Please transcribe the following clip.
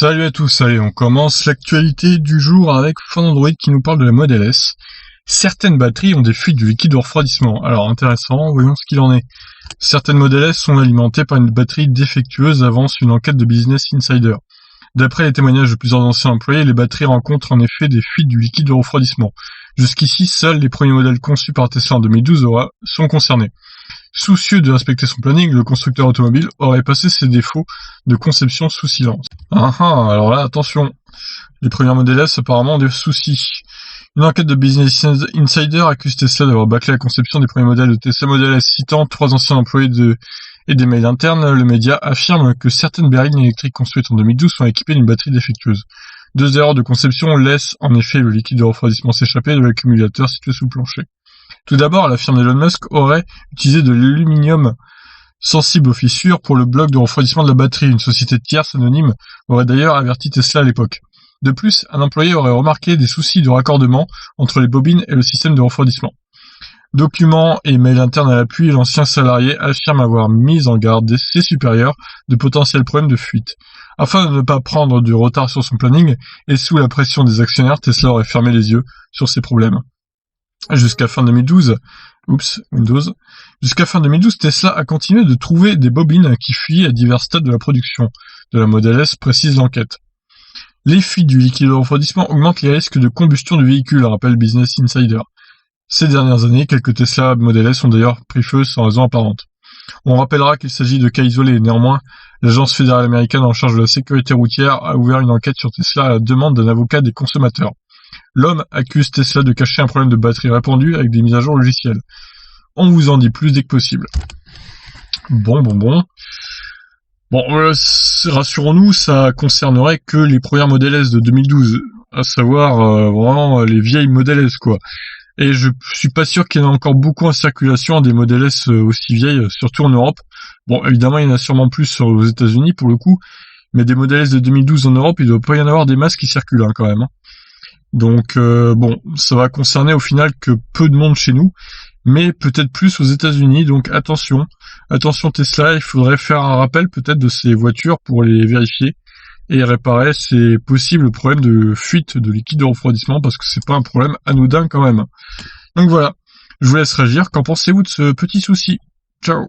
Salut à tous, allez, on commence l'actualité du jour avec Android qui nous parle de la Model S. Certaines batteries ont des fuites de liquide de refroidissement. Alors intéressant, voyons ce qu'il en est. Certaines Model S sont alimentées par une batterie défectueuse, avance une enquête de Business Insider. D'après les témoignages de plusieurs anciens employés, les batteries rencontrent en effet des fuites du liquide de refroidissement. Jusqu'ici, seuls les premiers modèles conçus par Tesla en 2012 sont concernés. Soucieux de respecter son planning, le constructeur automobile aurait passé ses défauts de conception sous silence. Alors là, attention, les premiers modèles S apparemment ont des soucis. Une enquête de Business Insider accuse Tesla d'avoir bâclé la conception des premiers modèles de Tesla Model S, citant 3 anciens employés et des mails internes. Le média affirme que certaines berlines électriques construites en 2012 sont équipées d'une batterie défectueuse. 2 erreurs de conception laissent en effet le liquide de refroidissement s'échapper de l'accumulateur situé sous le plancher. Tout d'abord, la firme d'Elon Musk aurait utilisé de l'aluminium sensible aux fissures pour le bloc de refroidissement de la batterie. Une société tierce anonyme aurait d'ailleurs averti Tesla à l'époque. De plus, un employé aurait remarqué des soucis de raccordement entre les bobines et le système de refroidissement. Documents et mails internes à l'appui, l'ancien salarié affirme avoir mis en garde ses supérieurs de potentiels problèmes de fuite. Afin de ne pas prendre du retard sur son planning et sous la pression des actionnaires, Tesla aurait fermé les yeux sur ces problèmes. Jusqu'à fin 2012, Tesla a continué de trouver des bobines qui fuyaient à divers stades de la production de la Model S, précise l'enquête. Les fuites du liquide de refroidissement augmentent les risques de combustion du véhicule, rappelle Business Insider. Ces dernières années, quelques Tesla Model S ont d'ailleurs pris feu sans raison apparente. On rappellera qu'il s'agit de cas isolés. Néanmoins, l'agence fédérale américaine en charge de la sécurité routière a ouvert une enquête sur Tesla à la demande d'un avocat des consommateurs. L'homme accuse Tesla de cacher un problème de batterie répandu avec des mises à jour logicielles. On vous en dit plus dès que possible. Bon. Rassurons-nous, ça concernerait que les premières Model S de 2012, à savoir vraiment les vieilles Model S, quoi. Et je suis pas sûr qu'il y en ait encore beaucoup en circulation des Model S aussi vieilles, surtout en Europe. Bon, évidemment, il y en a sûrement plus aux États-Unis pour le coup, mais des Model S de 2012 en Europe, il doit pas y en avoir des masses qui circulent quand même. Donc ça va concerner au final que peu de monde chez nous, mais peut-être plus aux États-Unis. Donc attention Tesla, il faudrait faire un rappel peut-être de ces voitures pour les vérifier et réparer ces possibles problèmes de fuite de liquide de refroidissement, parce que c'est pas un problème anodin quand même. Donc voilà, je vous laisse réagir. Qu'en pensez-vous de ce petit souci? Ciao.